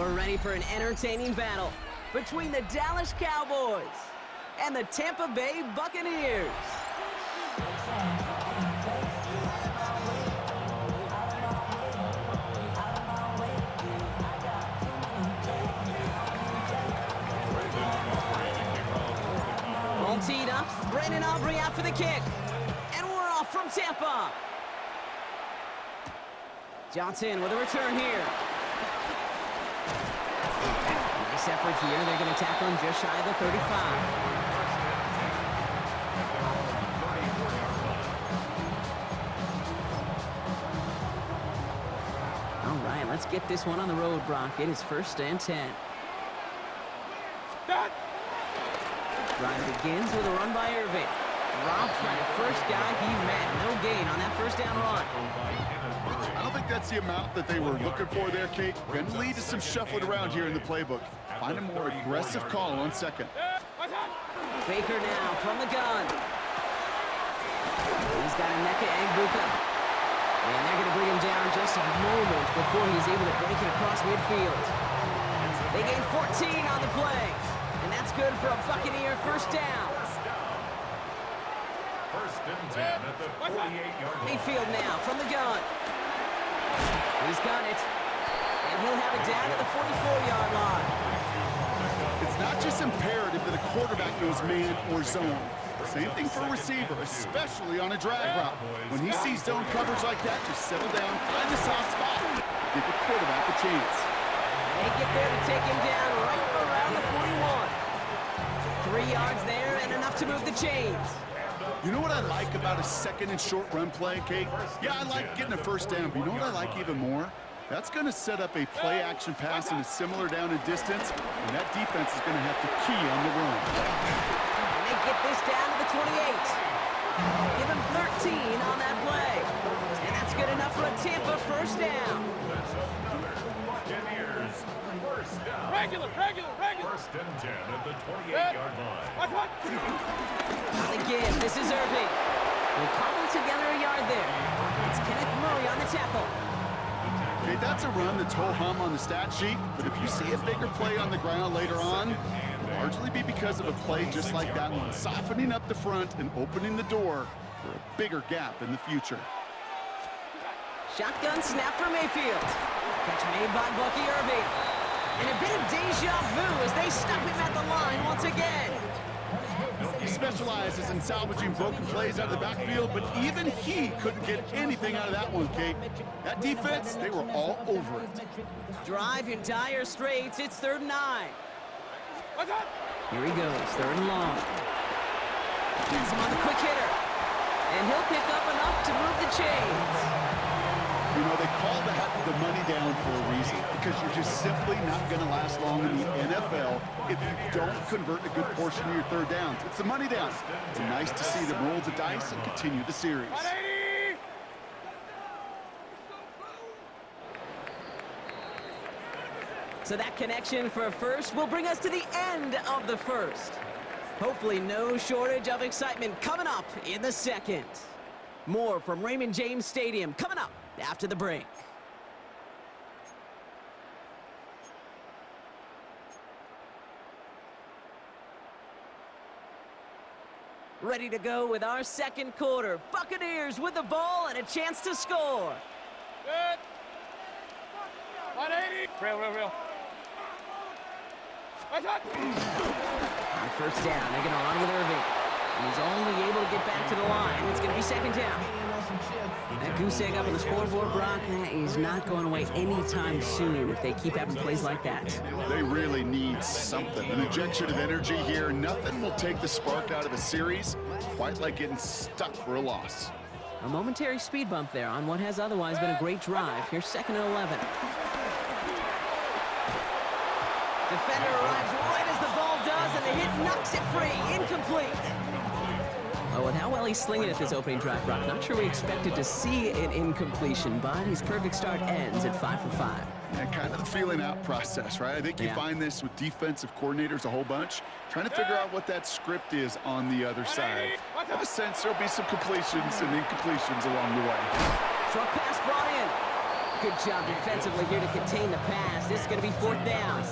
We're ready for an entertaining battle between the Dallas Cowboys and the Tampa Bay Buccaneers. All teed up, Brandon Aubrey out for the kick. And we're off from Tampa. Johnson with a return here. Nice effort here. They're going to tackle him just shy of the 35. All right, let's get this one on the road, Brock. It is 1st and 10. Drive begins with a run by Irving. Drops by the first guy he met. No gain on that first down run. I don't think that's the amount that they were looking for there, Kate. Going to lead to some shuffling around here in the playbook. Find a more aggressive call on second. Baker now from the gun. He's got Emeka Egbuka. And they're going to bring him down just a moment before he's able to break it across midfield. They gain 14 on the play. And that's good for a Buccaneer first down. 1st and 10 at the 48-yard line. Mayfield now from the gun. He's got it. And he'll have it down to the 44-yard line. It's not just imperative that a quarterback knows man or zone. Same thing for a receiver, especially on a drag route. When he sees zone coverage like that, just settle down, find the soft spot, give the quarterback a chance. They get there to take him down right around the 41. 3 yards there and enough to move the chains. You know what I like about a second and short run play, Kate? Yeah, I like getting a first down, but you know what I like even more? That's going to set up a play-action pass in a similar down and distance, and that defense is going to have to key on the run. And they get this down to the 28. Give him 13 on that play. And that's good enough for a Tampa first down. Buccaneers, first down. Regular. 1st and 10 at the 28-yard line. And again, this is Irving. We'll cobble together a yard there. It's Kenneth Murray on the tackle. Okay, that's a run that's ho-hum on the stat sheet, but if you see a bigger play on the ground later on, it'll largely be because of a play just like that one, softening up the front and opening the door for a bigger gap in the future. Shotgun snap for Mayfield. Catch made by Bucky Irving. And a bit of deja vu as they stop him at the line once again. He specializes in salvaging broken plays out of the backfield, but even he couldn't get anything out of that one, Kate. That defense, they were all over it. Drive in dire straits. It's 3rd and 9. Here he goes, 3rd and long. He's him on the quick hitter. And he'll pick up enough to move the chains. You know, they call that the money down for a reason, because you're just simply not going to last long in the NFL if you don't convert a good portion of your 3rd downs. It's the money down. It's nice to see them roll the dice and continue the series. So that connection for a first will bring us to the end of the first. Hopefully no shortage of excitement coming up in the second. More from Raymond James Stadium coming up after the break. Ready to go with our second quarter. Buccaneers with the ball and a chance to score. Good. 180. Real. On first down, they're going to run with Irving. And he's only able to get back to the line. It's going to be 2nd down. That goose egg up on the scoreboard, Brock, is not going away anytime soon if they keep having plays like that. They really need something. An injection of energy here. Nothing will take the spark out of a series quite like getting stuck for a loss. A momentary speed bump there on what has otherwise been a great drive. Here's 2nd and 11. Defender arrives right as the ball does, and the hit knocks it free. Incomplete. Oh, and how well he's slinging it this opening drive, Brock. Not sure we expected to see an incompletion, but his perfect start ends at 5 for 5. Yeah, kind of the feeling out process, right? I think you find this with defensive coordinators a whole bunch, trying to figure out what that script is on the other side. I have a sense there'll be some completions and incompletions along the way. Short pass brought in. Good job defensively here to contain the pass. This is going to be 4th down.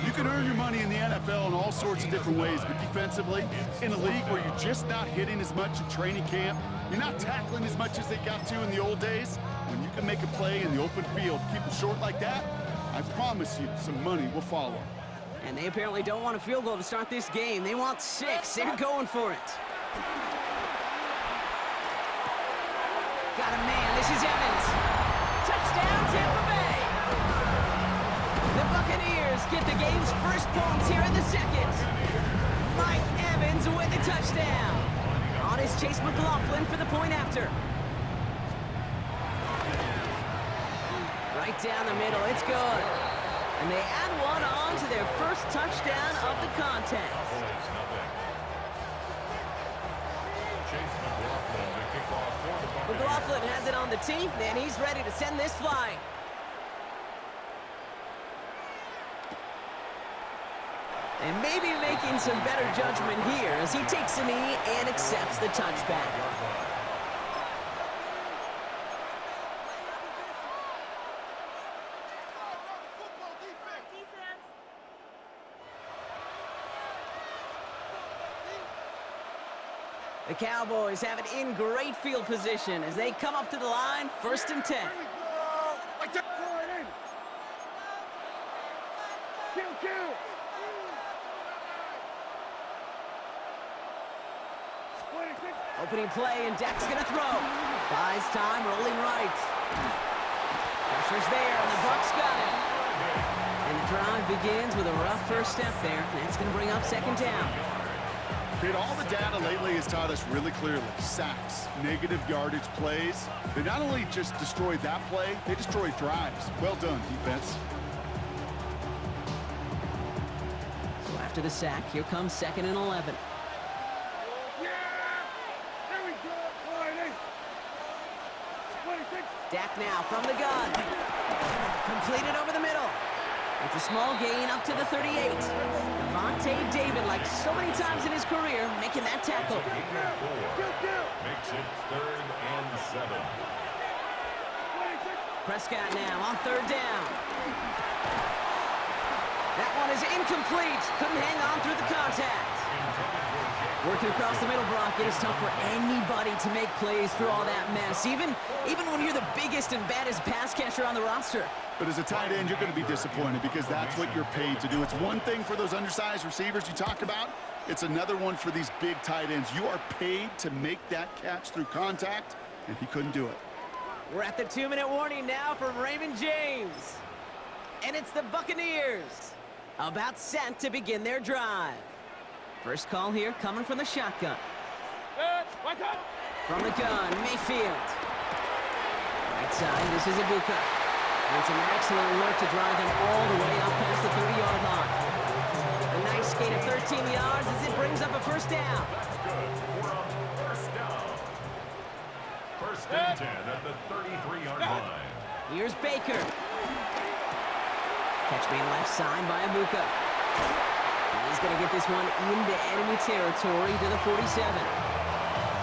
You can earn your money in the NFL in all sorts of different ways, but defensively, in a league where you're just not hitting as much in training camp, you're not tackling as much as they got to in the old days, when you can make a play in the open field, keep it short like that, I promise you some money will follow. And they apparently don't want a field goal to start this game. They want 6. They're going for it. Got a man. This is Evans. Touchdown, Tampa Bay. The Buccaneers get the game's first points here in the second. Mike Evans with the touchdown. On is Chase McLaughlin for the point after. Right down the middle. It's good. And they add one on to their first touchdown of the contest. McLaughlin has it on the tee, and he's ready to send this flying. And maybe making some better judgment here as he takes a knee and accepts the touchback. The Cowboys have it in great field position as they come up to the line, 1st and 10. Opening play, and Dak's gonna throw. Buys time, rolling right. Pressure's there, and the Bucs got him. And the drive begins with a rough first step there. That's gonna bring up 2nd down. Kid, all the data lately has taught us really clearly. Sacks, negative yardage plays. They not only just destroyed that play, they destroyed drives. Well done, defense. So after the sack, here comes 2nd and 11. Dak now from the gun. Completed over the middle. It's a small gain up to the 38. Devontae David, like so many times in his career, making that tackle. Makes it 3rd and 7. Prescott now on 3rd down. That one is incomplete. Couldn't hang on through the contact. Working across the middle, Brock, it is tough for anybody to make plays through all that mess, even when you're the biggest and baddest pass catcher on the roster. But as a tight end, you're going to be disappointed because that's what you're paid to do. It's one thing for those undersized receivers you talk about. It's another one for these big tight ends. You are paid to make that catch through contact, and he couldn't do it. We're at the 2-minute warning now from Raymond James. And it's the Buccaneers about set to begin their drive. First call here coming from the shotgun. From the gun, Mayfield. Right side, this is Ibuka. And some excellent work to drive them all the way up past the 30-yard line. A nice gain of 13 yards as it brings up a 1st down. That's good. We're on 1st down. 1st and 10 at the 33-yard line. Here's Baker. Catch made left side by Ibuka. He's going to get this one into enemy territory to the 47.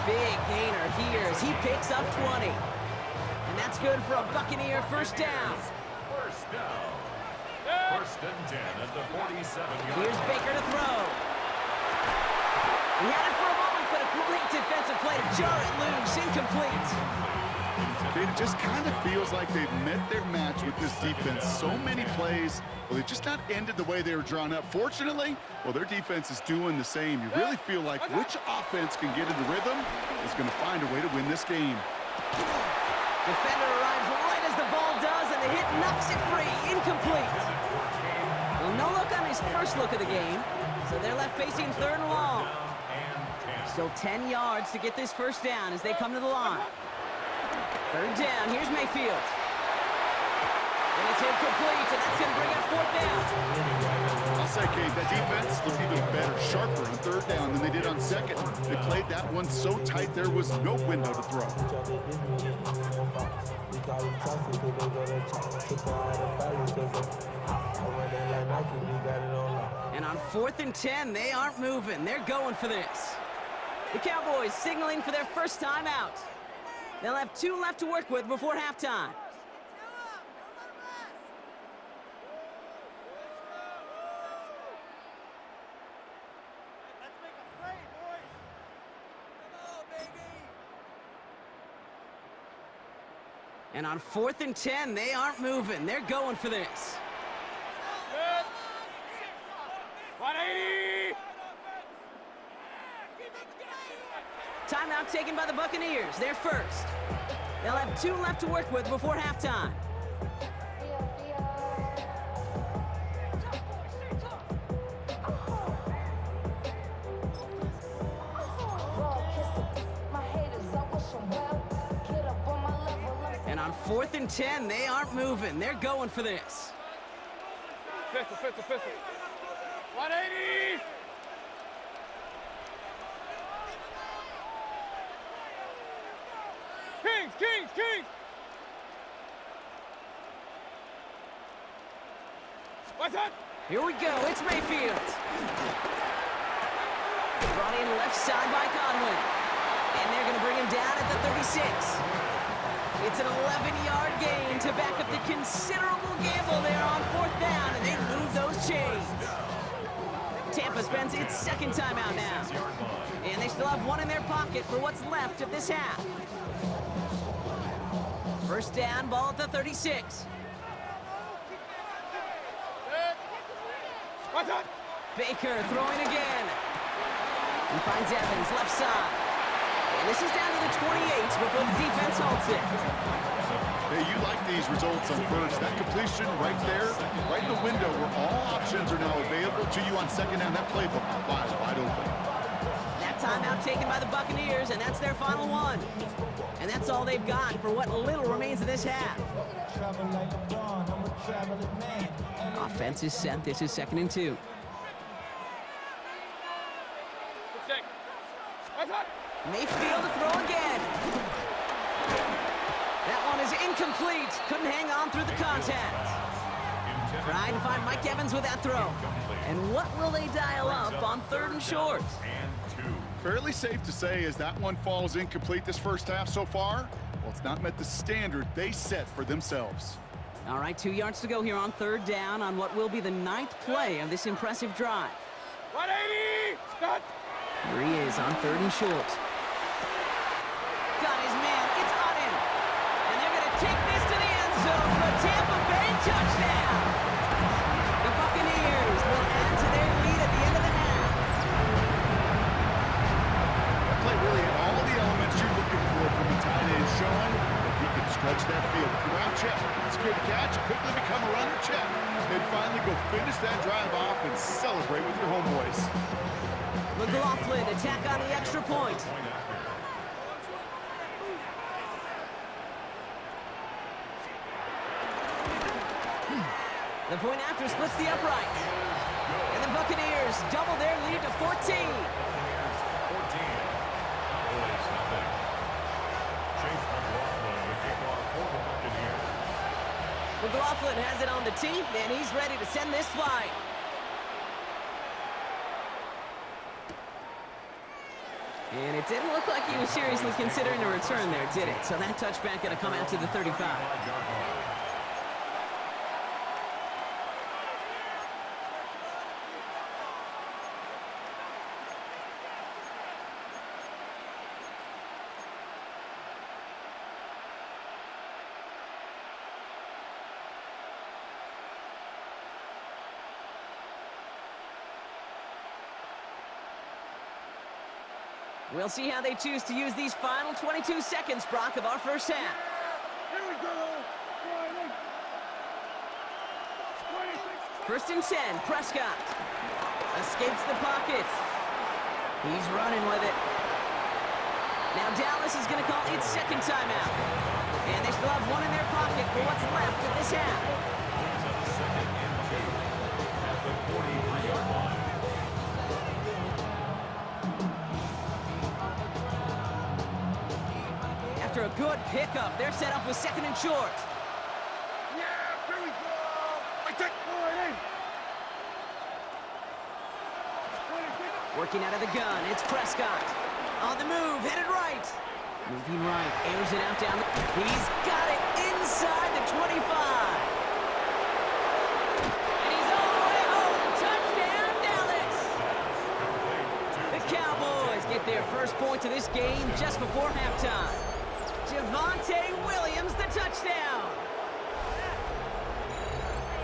Big gainer here as he picks up 20. And that's good for a Buccaneer 1st down. 1st down. 1st and 10 at the 47-yard line. Here's Baker to throw. He had it for a moment, but a great defensive play to jar it loose. Incomplete. It just kind of feels like they've met their match with this defense. So many plays, well, they just not ended the way they were drawn up. Fortunately, well, their defense is doing the same. You really feel like which offense can get in the rhythm is going to find a way to win this game. Defender arrives right as the ball does, and the hit knocks it free. Incomplete. Well, no look on his first look of the game, so they're left facing 3rd and long. Still 10 yards to get this 1st down as they come to the line. 3rd down, here's Mayfield. And it's incomplete, and that's going to bring up 4th down. I'll say, Kate, that defense looked even better, sharper on 3rd down than they did on 2nd. They played that one so tight there was no window to throw. And on 4th and 10, they aren't moving. They're going for this. The Cowboys signaling for their first time out. They'll have 2 left to work with before halftime. And on 4th and 10, they aren't moving. They're going for this. Good. 180. Timeout taken by the Buccaneers. They're first. They'll have 2 left to work with before halftime. And on 4th and 10, they aren't moving. They're going for this. Pistol, pistol, pistol. 180. Kings, Kings, Kings. What's that? Here we go. It's Mayfield. Brought in left side by Godwin. And they're going to bring him down at the 36. It's an 11-yard gain to back up the considerable gamble there on 4th down, and they move those chains. Tampa spends its second timeout now. And they still have 1 in their pocket for what's left of this half. First down, ball at the 36. What's that? Baker throwing again. He finds Evans left side. And this is down to the 28 before the defense halts it. Hey, you like these results on first. That completion right there, right in the window where all options are now available to you on second down. That playbook wide open. That timeout taken by the Buccaneers, and that's their final one. And that's all they've got for what little remains of this half. Offense is set. This is 2nd and 2. Check. What's that? Mayfield to throw again. That one is incomplete. Couldn't hang on through the contact. Trying to find Mike Evans with that throw. And what will they dial up on 3rd and short? Fairly safe to say as that one falls incomplete this first half so far, well, it's not met the standard they set for themselves. All right, 2 yards to go here on 3rd down on what will be the 9th play of this impressive drive. 180. Stop. Here he is on 3rd and short. Got his man. It's on him. And they're going to take this to the end zone for a Tampa Bay touchdown. The Buccaneers will add to their lead at the end of the half. That play really had all the elements you're looking for from the tight end, showing that he can stretch that field. Ground check, secure the catch, quickly become a runner check, and finally go finish that drive off and celebrate with your homeboys. McLaughlin attack on the extra point. The point after splits the upright. And the Buccaneers double their lead to 14. 14. Cowboys nothing. Chase McLaughlin with kickoff for the Buccaneers. McLaughlin has it on the tee, and he's ready to send this flying. And it didn't look like he was seriously considering a return there, did it? So that touchback going to come out to the 35. We'll see how they choose to use these final 22 seconds, Brock, of our first half. Here we go. 1st and 10, Prescott. Escapes the pocket. He's running with it. Now Dallas is going to call its second timeout. And they still have 1 in their pocket for what's left of this half. Second and 2 at the 43-yard line. After a good pickup, they're set up with 2nd and short. Yeah, here we go. I take 180. Working out of the gun, it's Prescott. On the move, headed right. Moving right, airs it out down. He's got it inside the 25. And he's all the way home. Touchdown, Dallas. The Cowboys get their first point of this game just before halftime. Javonte Williams, the touchdown.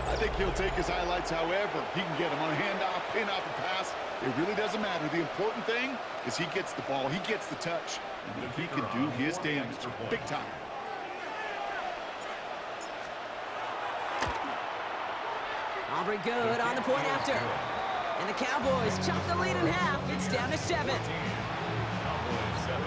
I think he'll take his highlights however he can get them on a handoff, pin off, a pass. It really doesn't matter. The important thing is he gets the ball, he gets the touch, and he can do his damage big time. Aubrey good on the point after. And the Cowboys chop the lead in half. It's down to 7. Cowboys 7.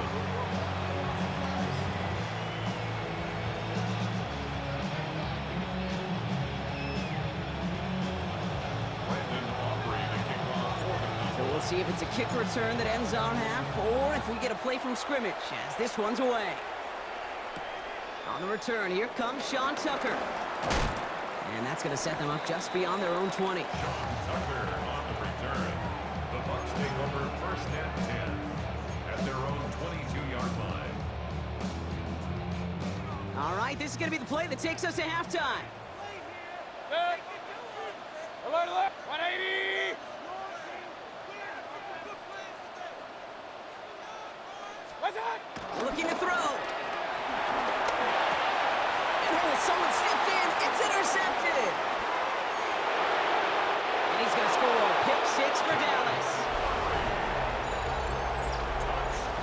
Brandon Aubrey to kick off for the So we'll see if it's a kick return that ends our half, or if we get a play from scrimmage, as this one's away. On the return, here comes Sean Tucker. And that's going to set them up just beyond their own 20. Sean Tucker on the return. The Bucs take over first and 10 at their own 22-yard line. All right, this is going to be the play that takes us to halftime. Set. Alert, alert. 180. What's that? Looking to throw. And oh, someone stepped in. It's intercepted. And he's going to score a pick 6 for Dallas.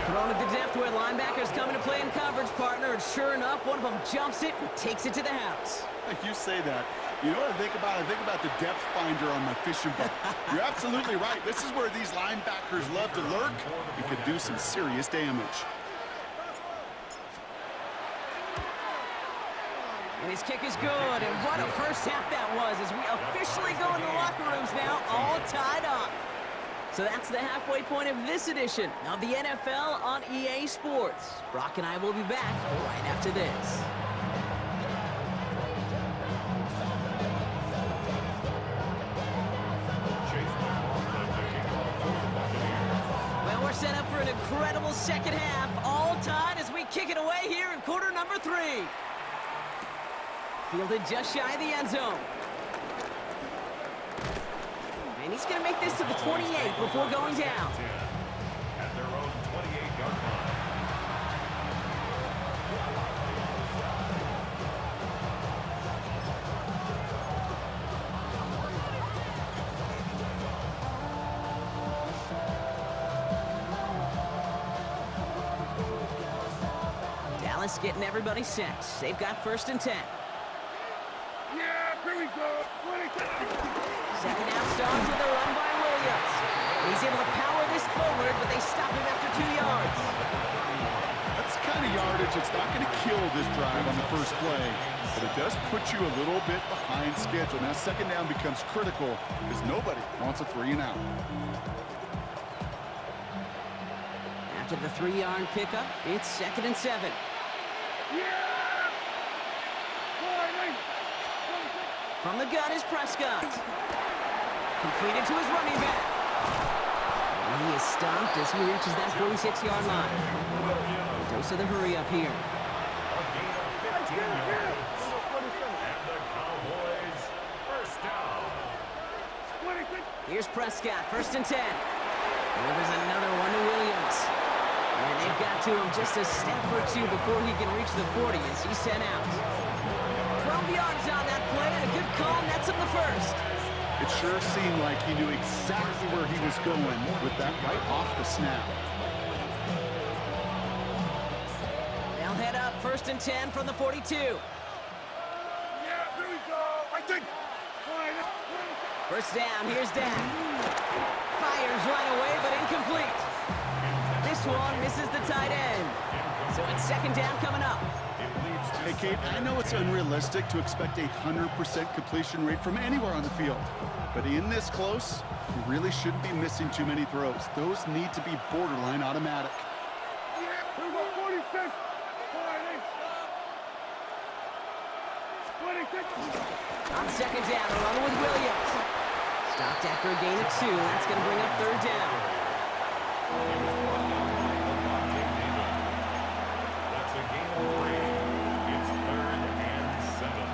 Thrown at the depth where linebackers come into play in coverage, partner. And sure enough, one of them jumps it and takes it to the house. You say that. You know what I think about? I think about the depth finder on my fishing boat. You're absolutely right. This is where these linebackers love to lurk and could do some serious damage. And his kick is good, and what a first half that was as we officially go into the locker rooms now, all tied up. So that's the halfway point of this edition of the NFL on EA Sports. Brock and I will be back right after this. Well, we're set up for an incredible second half, all tied as we kick it away here in quarter number 3. Fielded just shy of the end zone. And he's going to make this to the 28 before going down. At their own 28-yard line. Dallas getting everybody set. They've got first and 10. Yeah, here we go. 22. Second half starts with a run by Williams. And he's able to power this forward, but they stop him after 2 yards. That's the kind of yardage that's not going to kill this drive on the first play, but it does put you a little bit behind schedule. Now second down becomes critical because nobody wants a 3 and out. After the 3-yard pickup, it's second and 7. Yeah. 40. From the gun is Prescott. Completed to his running back. And he is stopped as he reaches that 46-yard line. Dose of the hurry up here. A gain of 15 yards. And the Cowboys first down. 26. Here's Prescott, first and 10. Well, there's another one to Williams. And they've got to him just a step or 2 before he can reach the 40 as he's sent out. 12 yards on that play, and a good call nets him the first. It sure seemed like he knew exactly where he was going with that right off the snap. They'll head up first and 10 from the 42. Yeah, here we go. I think. First down, here's Dak. Fires right away, but incomplete. This one misses the tight end. So it's second down coming up. Hey, Kate, I know it's unrealistic to expect a 100% completion rate from anywhere on the field. But in this close, you really shouldn't be missing too many throws. Those need to be borderline automatic. Yeah, here we go. 46. 26. On second down, a run with Williams. Stopped after a gain of 2. That's going to bring up third down. That's a gain of 3. It's third and 7.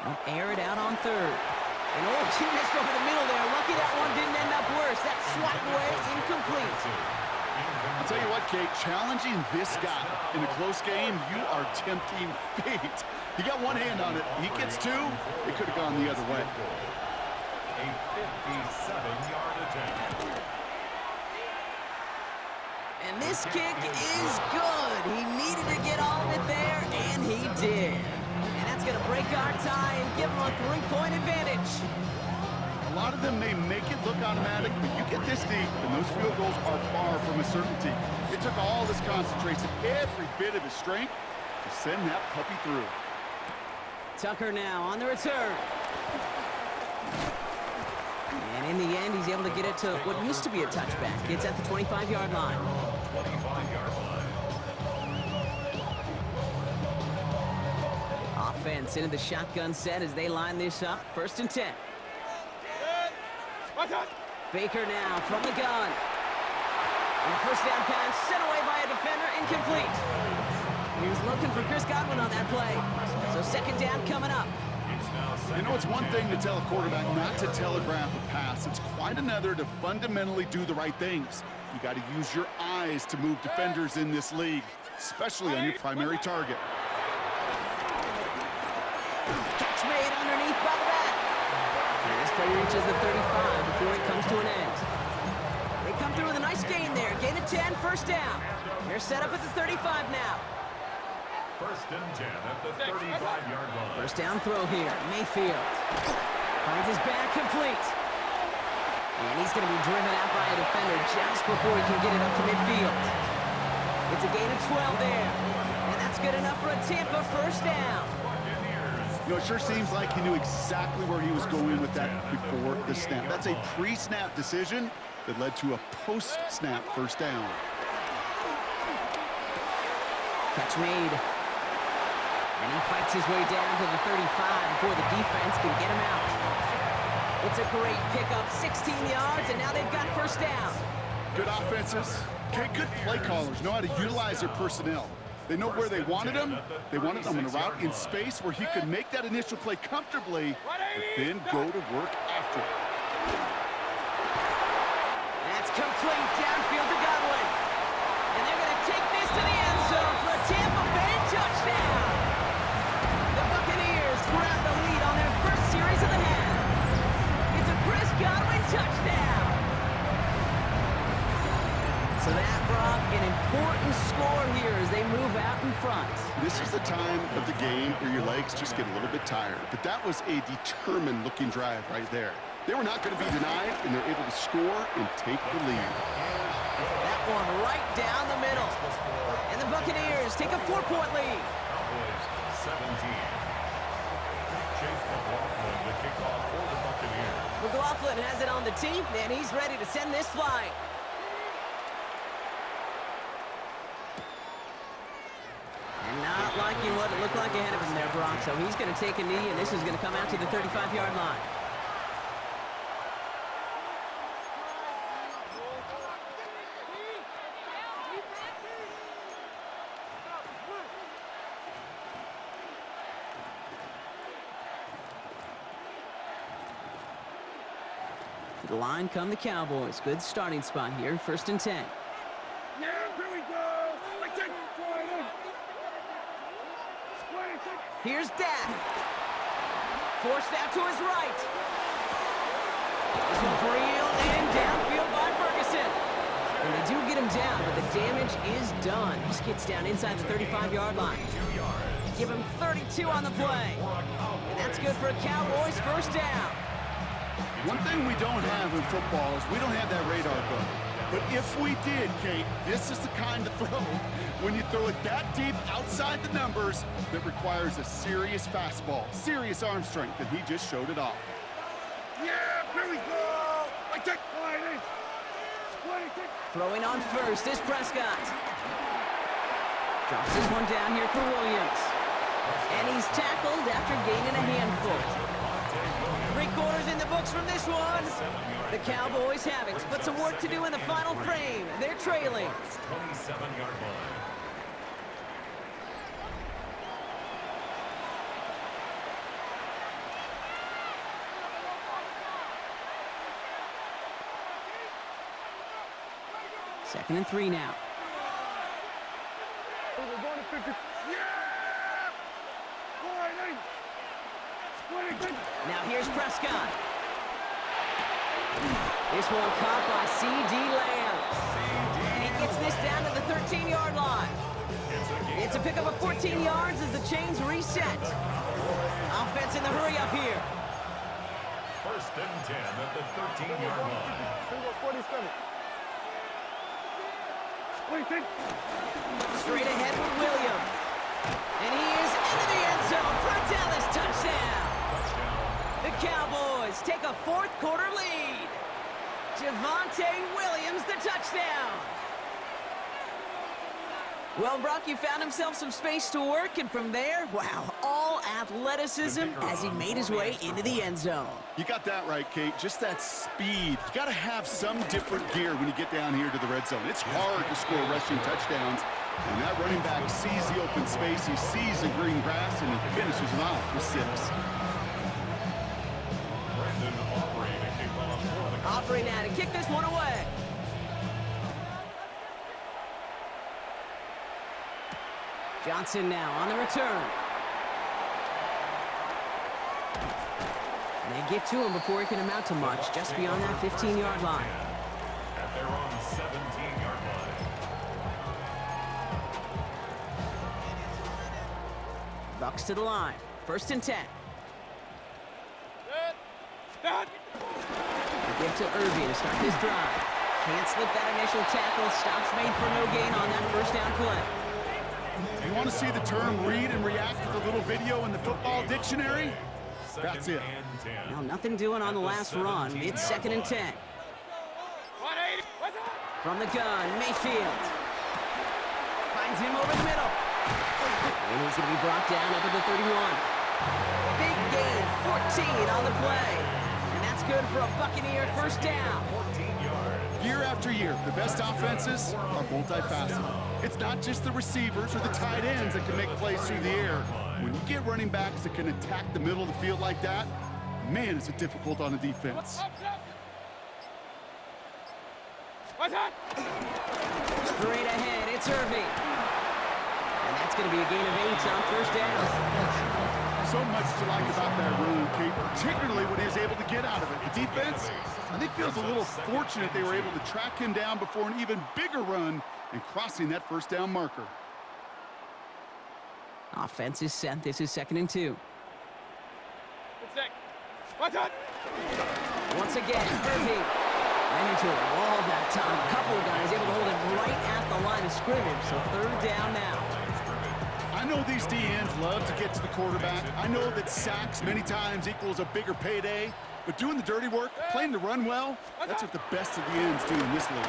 They'll air it out on third. And oh, she missed over the middle there. Lucky that one didn't end up worse. That swatted away incomplete. I'll tell you what, Kate, challenging this guy in a close game, you are tempting fate. He got one hand on it. He gets two. It could have gone the other way. A 57-yard attempt. And this kick is good. He needed to get all of it there, and he did. And that's going to break our tie and give him a 3-point advantage. A lot of them may make it look automatic, but you get this deep, and those field goals are far from a certainty. It took all this concentration, every bit of his strength, to send that puppy through. Tucker now on the return. And in the end, he's able to get it to what used to be a touchback. It's at the 25-yard line. 25-yard line. Offense into the shotgun set as they line this up. 1st and 10. Baker now from the gun. And the first down pass sent away by a defender, incomplete. He was looking for Chris Godwin on that play. So 2nd down coming up. You know, it's one thing to tell a quarterback not to telegraph a pass. It's quite another to fundamentally do the right things. You got to use your eyes to move defenders in this league, especially on your primary target. Catch made underneath by the back. And this play reaches the 35 before it comes to an end. They come through with a nice gain there. Gain of 10, 1st down. They're set up at the 35 now. 1st and 10 at the 35-yard line. 1st down throw here. Mayfield finds his back complete. And he's going to be driven out by a defender just before he can get it up to midfield. It's a gain of 12 there. And that's good enough for a Tampa 1st down. You know, it sure seems like he knew exactly where he was going with that before the snap. That's a pre-snap decision that led to a post-snap 1st down. Catch made. And he fights his way down to the 35 before the defense can get him out. It's a great pickup, 16 yards, and now they've got 1st down. Good offenses. Okay, good play callers know how to utilize their personnel. They know where they wanted him. They wanted him in a route in space where he could make that initial play comfortably, but then go to work after it. That's complete downfield to Godwin. And they're going to take this to the end zone for a Tampa Bay touchdown. The Buccaneers grab the lead on their 1st series of the half. It's a Chris Godwin touchdown. So that brought an important score here as they move out in front. This is the time of the game where your legs just get a little bit tired. But that was a determined-looking drive right there. They were not going to be denied, and they're able to score and take the lead. That one right down the middle. And the Buccaneers take a 4-point lead. Cowboys 17. Chase McLaughlin, the kickoff for the Buccaneers. McLaughlin has it on the tee, and he's ready to send this flying. And not liking what it looked like ahead of him there, Brock. So he's going to take a knee, and this is going to come out to the 35-yard line. To the line come the Cowboys. Good starting spot here. 1st and 10. Yeah, here we go. Like that. Here's Dak. Forced out to his right. This one's reeled in downfield by Ferguson. And they do get him down, but the damage is done. He gets down inside the 35-yard line. Give him 32 on the play. And that's good for a Cowboys 1st down. One thing we don't have in football is we don't have that radar gun. But if we did, Kate, this is the kind of throw when you throw it that deep outside the numbers that requires a serious fastball, serious arm strength, and he just showed it off. Yeah, here we go. Like that. Throwing on 1st is Prescott. Drops this one down here for Williams. And he's tackled after gaining a handful. 3 quarters in the books from this one. The Cowboys have it, but some work to do in the final frame. They're trailing. 27-yard line. 2nd and 3 now. We're going to 50. Yeah! 20. Now here's Prescott. This one caught by C.D. Lamb. And he gets this down to the 13-yard line. It's a pickup of 14 yards as the chains reset. Offense in the hurry up here. 1st and 10 at the 13-yard line. 47. 26. Straight ahead with Williams. And he is into the end zone for a Dallas touchdown. The Cowboys take a 4th quarter lead. Javonte Williams, the touchdown. Well, Brock, he found himself some space to work, and from there, wow, all athleticism as he made his way into the end zone. You got that right, Kate. Just that speed. You got to have some different gear when you get down here to the red zone. It's hard to score rushing touchdowns. And that running back sees the open space, he sees the green grass, and he finishes it off with 6. Brandon Aubrey to kick off for the Aubrey now to kick this one away. Johnson now on the return. They get to him before he can amount to much, just beyond that 15-yard line. At their own 17-yard line. Bucks to the line. 1st and 10. They give to Irving to start this drive. Can't slip that initial tackle. Stops made for no gain on that 1st down play. You want to see the term read and react to the little video in the football dictionary? That's it. Now, nothing doing on the last run. It's 2nd and 10. From the gun, Mayfield. Finds him over the middle. And he's going to be brought down up at the 31. Big gain, 14 on the play. And that's good for a Buccaneer 1st down. 14 yards. Year after year, the best offenses are multifaceted. It's not just the receivers or the tight ends that can make plays through the air. When you get running backs that can attack the middle of the field like that, man, is it difficult on the defense. Straight ahead, it's Irving. And that's going to be a gain of 8 on 1st down. So much to like about that run, Kate, particularly when he was able to get out of it. The defense, I think, feels a little fortunate they were able to track him down before an even bigger run and crossing that 1st down marker. Offense is set. This is 2nd and 2. Once again, Irving ran into a wall that time. A couple of guys able to hold him right at the line of scrimmage. So 3rd down now. I know these DNs love to get to the quarterback. I know that sacks many times equals a bigger payday. But doing the dirty work, playing the run well, that's what the best of the ends do in this league.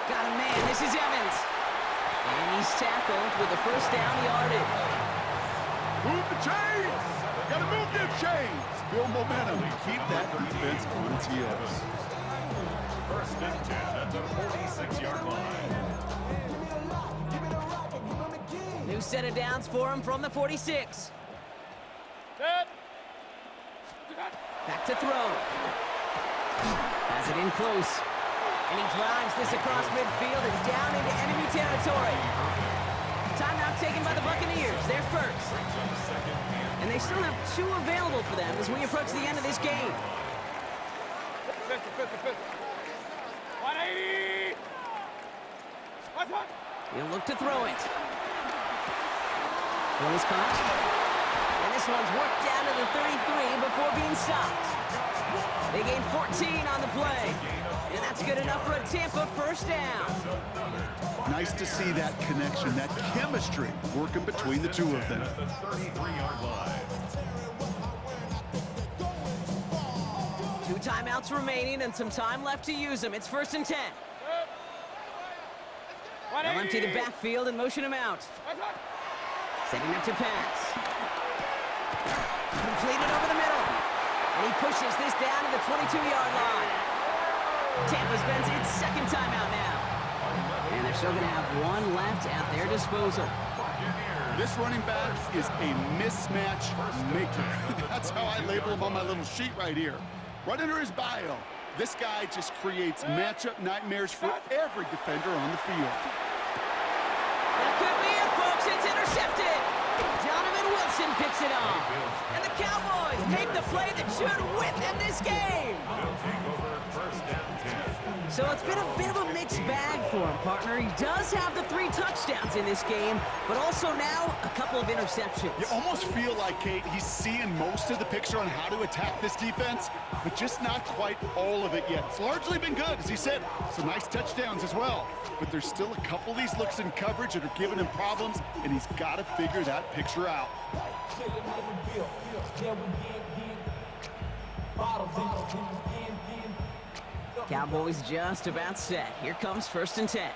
Got a man. This is Evans. And he's tackled with the 1st down yardage. Move the chains! Gotta move them chains! Build momentum and keep that defense on its heels. 1st and 10 at the 46-yard line. New set of downs for him from the 46. Back to throw. Has it in close. And he drives this across midfield and down into enemy territory. Timeout taken by the Buccaneers. They're 1st. And they still have 2 available for them as we approach the end of this game. 180. He'll look to throw it. Throw is caught. And this one's worked down to the 33 before being stopped. They gain 14 on the play. And that's good enough for a Tampa 1st down. Nice to see that connection, that chemistry working between the two of them. At the 33-yard line. 2 timeouts remaining and some time left to use them. It's 1st and 10. They'll empty the backfield and motion him out. Setting up to pass. Completed over the middle. And he pushes this down to the 22-yard line. Tampa spends its 2nd timeout now. And they're still going to have 1 left at their disposal. This running back is a mismatch maker. That's how I label him on my little sheet right here. Right under his bio, This guy just creates matchup nightmares for every defender on the field. That could be it, folks. It's intercepted. Donovan Wilson picks it off. And the Cowboys make the play that should win them this game. They'll take over first down 10. So it's been a bit of a mixed bag for him, partner. He does have the 3 touchdowns in this game, but also now a couple of interceptions. You almost feel like, Kate, he's seeing most of the picture on how to attack this defense, but just not quite all of it yet. It's largely been good, as he said. Some nice touchdowns as well. But there's still a couple of these looks in coverage that are giving him problems, and he's got to figure that picture out. Cowboys just about set. Here comes 1st and 10.